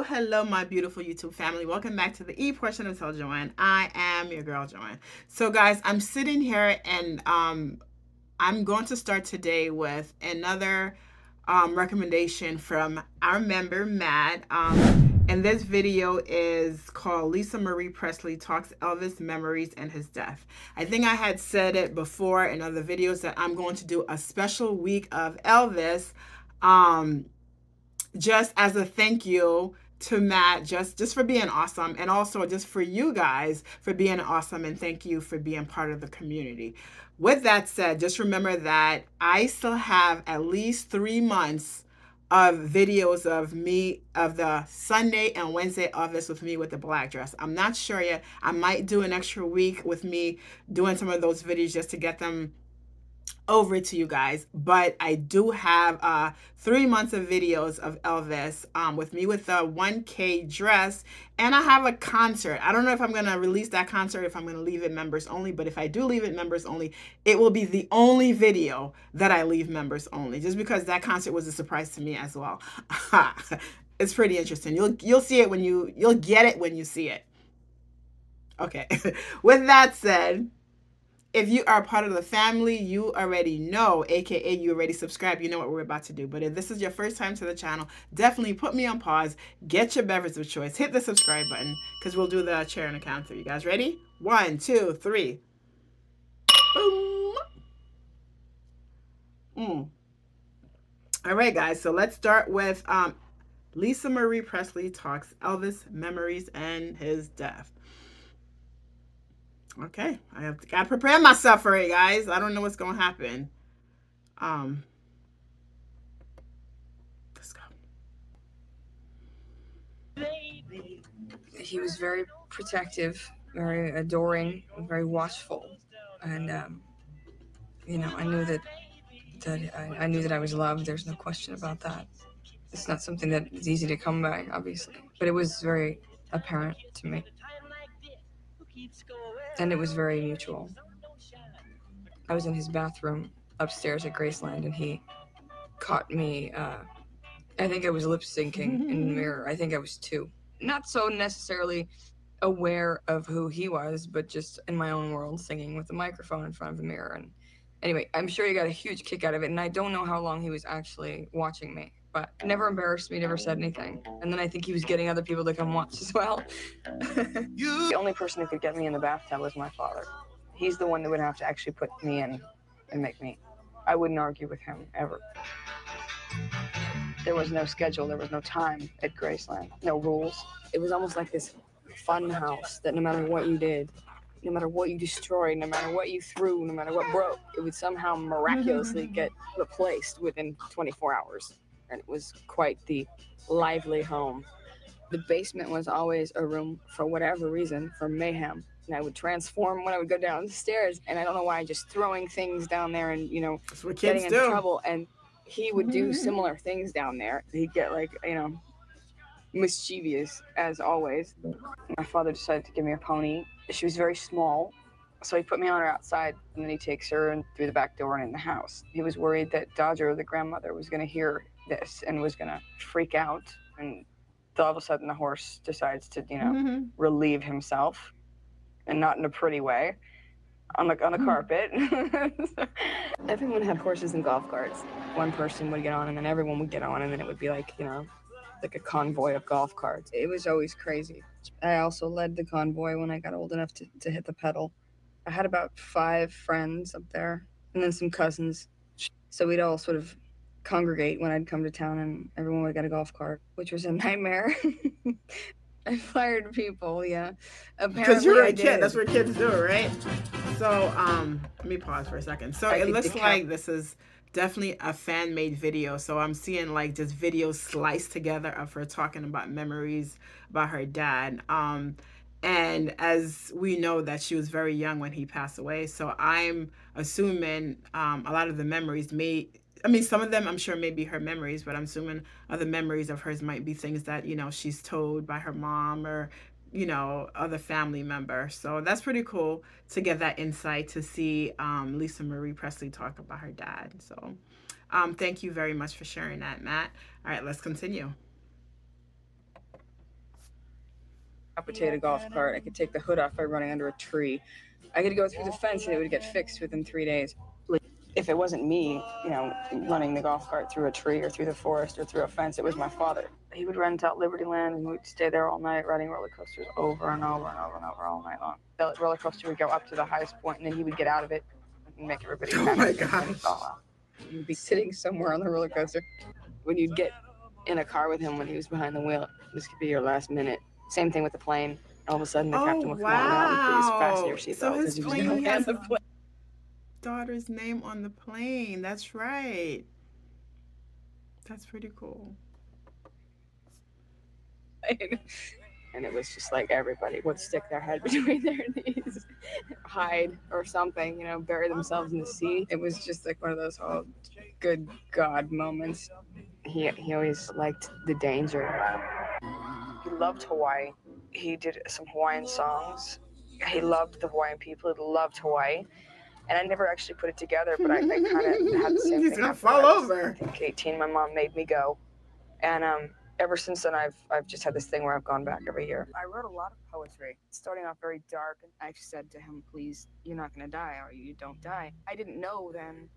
Hello, my beautiful YouTube family. Welcome back to the E portion of Tell Joanne. I am your girl, Joanne. So, guys, I'm sitting here and I'm going to start today with another recommendation from our member, Matt. And this video is called Lisa Marie Presley Talks Elvis Memories and His Death. I think I had said it before in other videos that I'm going to do a special week of Elvis. Um, just as a thank you to Matt, just for being awesome, and also just for you guys for being awesome, and thank you for being part of the community. With that said, just remember that I still have at least 3 months of videos of me of the Sunday and Wednesday of this with me with the black dress. I'm not sure yet. I might do an extra week with me doing some of those videos just to get them over to you guys, but I do have 3 months of videos of Elvis with me with the 1K dress, and I have a concert. I don't know if I'm gonna release that concert, if I'm gonna leave it members only, but if I do leave it members only, it will be the only video that I leave members only, just because that concert was a surprise to me as well. It's pretty interesting. You'll see it when you'll get it when you see it. Okay. With that said, if you are part of the family, you already know, aka you already subscribed, you know what we're about to do. But if this is your first time to the channel, definitely put me on pause, get your beverage of choice, hit the subscribe button, because we'll do the chair and a count through. You guys ready? 1, 2, 3. Boom. All right, guys, so let's start with Lisa Marie Presley Talks Elvis Memories and His Death. Okay, I have got to prepare myself for it, guys. I don't know what's going to happen. Um, let's go. He was very protective, very adoring, very watchful, and I knew I knew that I was loved. There's no question about that. It's not something that is easy to come by, obviously, but it was very apparent to me, and it was very mutual. I was in his bathroom upstairs at Graceland, and he caught me. I think I was lip syncing in the mirror. I think I was 2. Not so necessarily aware of who he was, but just in my own world, singing with the microphone in front of the mirror. And anyway, I'm sure he got a huge kick out of it, and I don't know how long he was actually watching me, but never embarrassed me, never said anything. And then I think he was getting other people to come watch as well. The only person who could get me in the bathtub was my father. He's the one that would have to actually put me in and make me. I wouldn't argue with him, ever. There was no schedule, there was no time at Graceland, no rules. It was almost like this fun house that no matter what you did, no matter what you destroyed, no matter what you threw, no matter what broke, it would somehow miraculously get replaced within 24 hours. And it was quite the lively home. The basement was always a room, for whatever reason, for mayhem. And I would transform when I would go down the stairs, and I don't know why, just throwing things down there and, That's what getting kids into do. trouble. And he would do similar things down there. He'd get, like, mischievous, as always. My father decided to give me a pony. She was very small, so he put me on her outside, and then he takes her and through the back door and in the house. He was worried that Dodger, the grandmother, was going to hear this and was going to freak out, and all of a sudden the horse decides to, relieve himself, and not in a pretty way, on the carpet. Everyone had horses and golf carts. One person would get on, and then everyone would get on, and then it would be like, like a convoy of golf carts. It was always crazy. I also led the convoy when I got old enough to hit the pedal. I had about 5 friends up there, and then some cousins. So we'd all sort of congregate when I'd come to town, and everyone would get a golf cart, which was a nightmare. I fired people, yeah. Because you're Apparently a I kid. That's did. what kids do, right? So, let me pause for a second. So I it think looks like this is definitely a fan made video. So I'm seeing like just videos sliced together of her talking about memories about her dad. And as we know that she was very young when he passed away. So I'm assuming a lot of the memories may, I mean, some of them I'm sure may be her memories, but I'm assuming other memories of hers might be things that, she's told by her mom or, other family member. So that's pretty cool to get that insight to see Lisa Marie Presley talk about her dad. So thank you very much for sharing that, Matt. All right, let's continue. potato golf cart. I could take the hood off by running under a tree. I could go through the fence and it would get fixed within 3 days. If it wasn't me, running the golf cart through a tree or through the forest or through a fence, it was my father. He would rent out Liberty Land and we'd stay there all night riding roller coasters over and over and over and over all night long. The roller coaster would go up to the highest point and then he would get out of it and make everybody Oh my panic and then gosh. fall off. You'd be sitting somewhere on the roller coaster. When you'd get in a car with him when he was behind the wheel, this could be your last minute. Same thing with the plane. All of a sudden, the Oh captain would come on down and please fasten your wow. So seatbelt because his he was going plane, to he land has the his plane. daughter's name on the plane. That's right. That's pretty cool. And it was just like everybody would stick their head between their knees, hide or something, bury themselves in the sea. It was just like one of those, oh, good God moments. He always liked the danger. He loved Hawaii. He did some Hawaiian songs. He loved the Hawaiian people. He loved Hawaii. And I never actually put it together, but I kind of had the same He's thing gonna happen. fall I over. think 18, my mom made me go. And ever since then, I've just had this thing where I've gone back every year. I wrote a lot of poetry, starting off very dark. And I said to him, please, you're not going to die, are you? You don't die. I didn't know then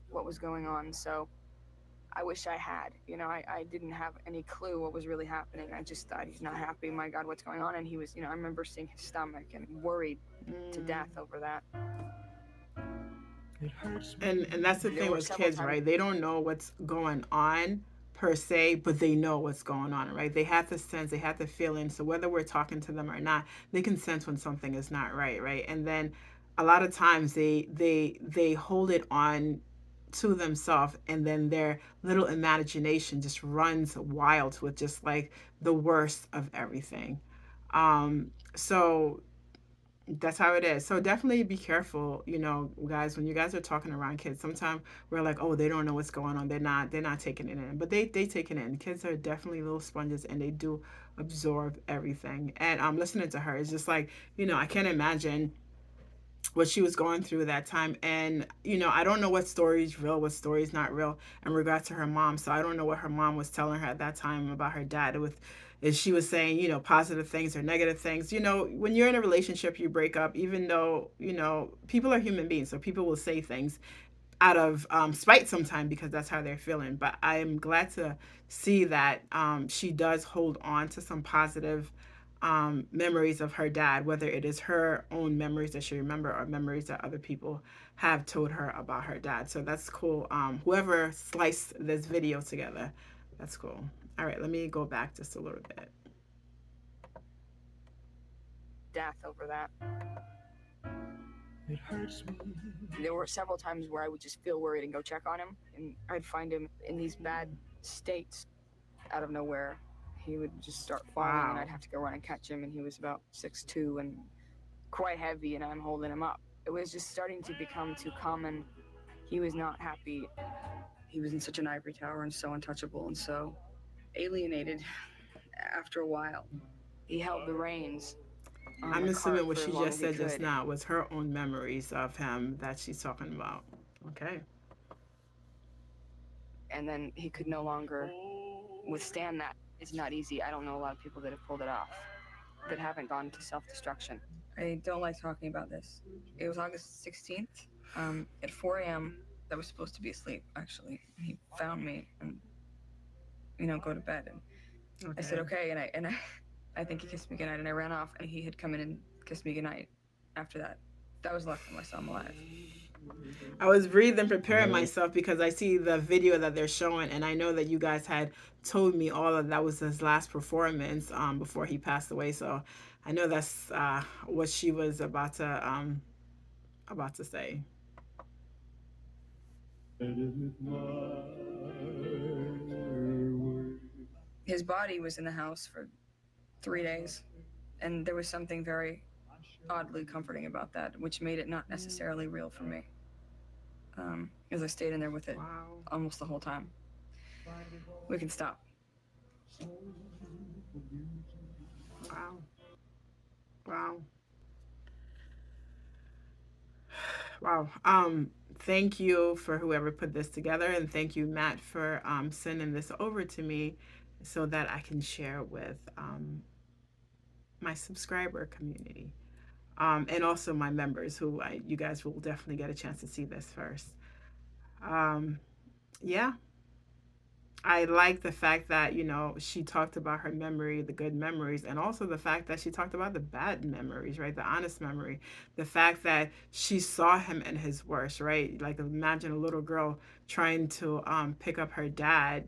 what was going on, so I wish I had. I didn't have any clue what was really happening. I just thought he's not happy. My God, what's going on? And he was, I remember seeing his stomach and worried to Mm. death over that. And that's the There thing were with several kids, times. right? They don't know what's going on per se, but they know what's going on, right? They have the sense, they have the feeling. So whether we're talking to them or not, they can sense when something is not right, right? And then a lot of times they hold it on to themselves, and then their little imagination just runs wild with just like the worst of everything. So that's how it is. So definitely be careful, guys, when you guys are talking around kids. Sometimes we're like, oh, they don't know what's going on. They're not taking it in. But they take it in. Kids are definitely little sponges and they do absorb everything. And listening to her is just like, I can't imagine what she was going through that time. And I don't know what story is real, what story is not real in regard to her mom. So I don't know what her mom was telling her at that time about her dad. With is she was saying positive things or negative things. When you're in a relationship, you break up, even though people are human beings, so people will say things out of spite sometimes because that's how they're feeling. But I am glad to see that she does hold on to some positive memories of her dad, whether it is her own memories that she remember or memories that other people have told her about her dad. So that's cool. Whoever sliced this video together, that's cool. All right, let me go back just a little bit. Death over that. It hurts me. There were several times where I would just feel worried and go check on him, and I'd find him in these bad states out of nowhere. He would just start falling, and Wow. I'd have to go run and catch him. And he was about 6'2" and quite heavy, and I'm holding him up. It was just starting to become too common. He was not happy. He was in such an ivory tower and so untouchable and so alienated after a while. He held the reins on I'm the cart assuming what for as she long just as he said just could. now was her own memories of him that she's talking about. Okay. And then he could no longer withstand that. It's not easy. I don't know a lot of people that have pulled it off that haven't gone to self-destruction. I don't like talking about this. It was August 16th at 4 a.m. I was supposed to be asleep, actually. He found me and, go to bed. And Okay. I said, okay. I think he kissed me goodnight, and I ran off, and he had come in and kissed me goodnight after that. That was the last time I saw him alive. I was breathing, preparing myself because I see the video that they're showing, and I know that you guys had told me all of that was his last performance before he passed away. So I know that's what she was about to say. His body was in the house for 3 days, and there was something very oddly comforting about that, which made it not necessarily real for me. As I stayed in there with it Wow. almost the whole time. We can stop. Wow. Wow. Wow. Thank you for whoever put this together, and thank you, Matt, for sending this over to me so that I can share with my subscriber community, and also my members, who you guys will definitely get a chance to see this first. Um, yeah, I like the fact that, she talked about her memory, the good memories, and also the fact that she talked about the bad memories, right? The honest memory. The fact that she saw him in his worst, right? Like, imagine a little girl trying to pick up her dad,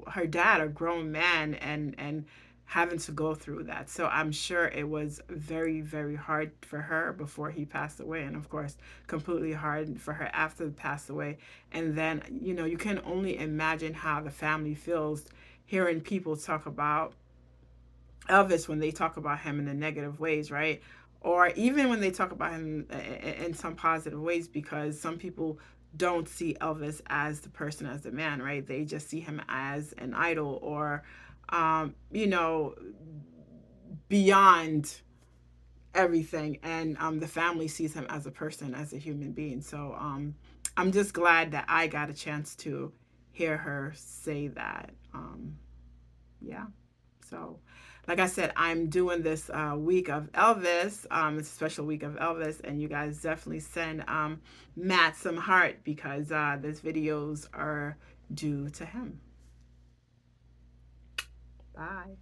her dad, a grown man, and having to go through that. So I'm sure it was very, very hard for her before he passed away. And of course, completely hard for her after he passed away. And then, you can only imagine how the family feels hearing people talk about Elvis when they talk about him in the negative ways, right? Or even when they talk about him in some positive ways, because some people don't see Elvis as the person, as the man, right? They just see him as an idol, or, beyond everything. And the family sees him as a person, as a human being. So I'm just glad that I got a chance to hear her say that. Yeah. So, like I said, I'm doing this week of Elvis. It's a special week of Elvis, and you guys definitely send Matt some heart, because these videos are due to him. Bye.